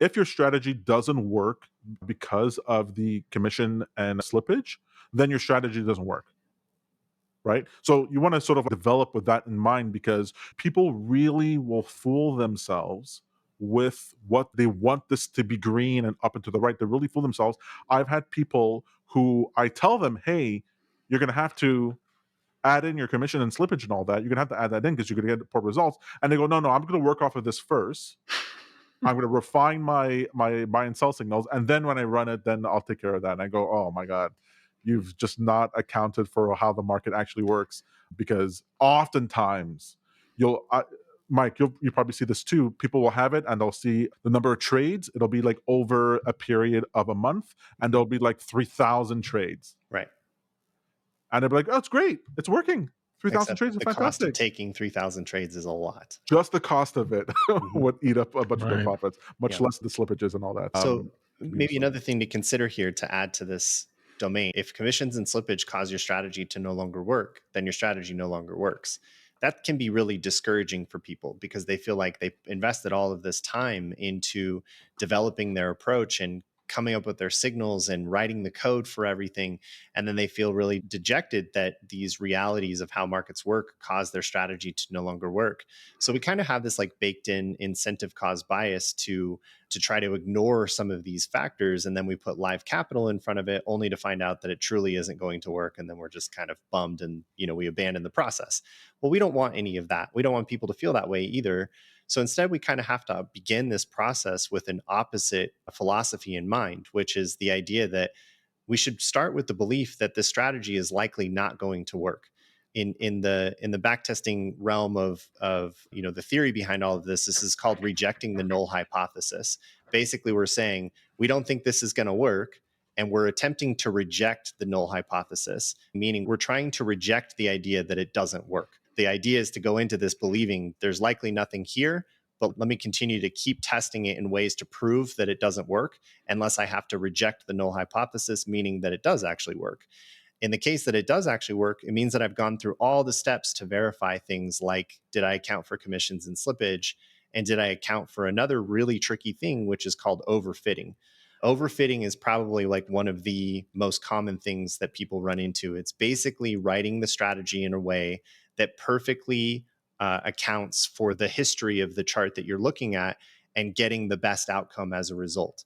If your strategy doesn't work because of the commission and slippage, then your strategy doesn't work, right? So you want to sort of develop with that in mind, because people really will fool themselves with what they want this to be green and up and to the right. They really fool themselves. I've had people who I tell them, hey, you're going to have to add in your commission and slippage and all that. You're going to have to add that in because you're going to get poor results. And they go, no, I'm going to work off of this first. I'm going to refine my buy and sell signals, and then when I run it, then I'll take care of that. And I go, oh my god, you've just not accounted for how the market actually works, because oftentimes you'll. Mike, you probably see this too. People will have it and they'll see the number of trades. It'll be like over a period of a month, and there'll be like 3,000 trades. Right. And they'll be like, oh, it's great. It's working. 3,000 Except trades is the cost of fantastic. taking 3,000 trades is a lot. Just the cost of it Mhm. would eat up a bunch of their Right. profits, much Yeah. less the slippages and all that. So Can be maybe useful. another thing to consider here to add to this domain, if commissions and slippage cause your strategy to no longer work, then your strategy no longer works. That can be really discouraging for people because they feel like they invested all of this time into developing their approach and coming up with their signals and writing the code for everything. And then they feel really dejected that these realities of how markets work cause their strategy to no longer work. So we kind of have this like baked in incentive cause bias to try to ignore some of these factors. And then we put live capital in front of it only to find out that it truly isn't going to work. And then we're just kind of bummed and, we abandon the process. Well, we don't want any of that. We don't want people to feel that way either. So instead, we kind of have to begin this process with an opposite philosophy in mind, which is the idea that we should start with the belief that this strategy is likely not going to work. In the backtesting realm of the theory behind all of this, this is called rejecting the null hypothesis. Basically, we're saying we don't think this is going to work, and we're attempting to reject the null hypothesis, meaning we're trying to reject the idea that it doesn't work. The idea is to go into this believing there's likely nothing here, but let me continue to keep testing it in ways to prove that it doesn't work, unless I have to reject the null hypothesis, meaning that it does actually work. In the case that it does actually work, it means that I've gone through all the steps to verify things like, did I account for commissions and slippage? And did I account for another really tricky thing, which is called overfitting? Overfitting is probably like one of the most common things that people run into. It's basically writing the strategy in a way that perfectly accounts for the history of the chart that you're looking at and getting the best outcome as a result.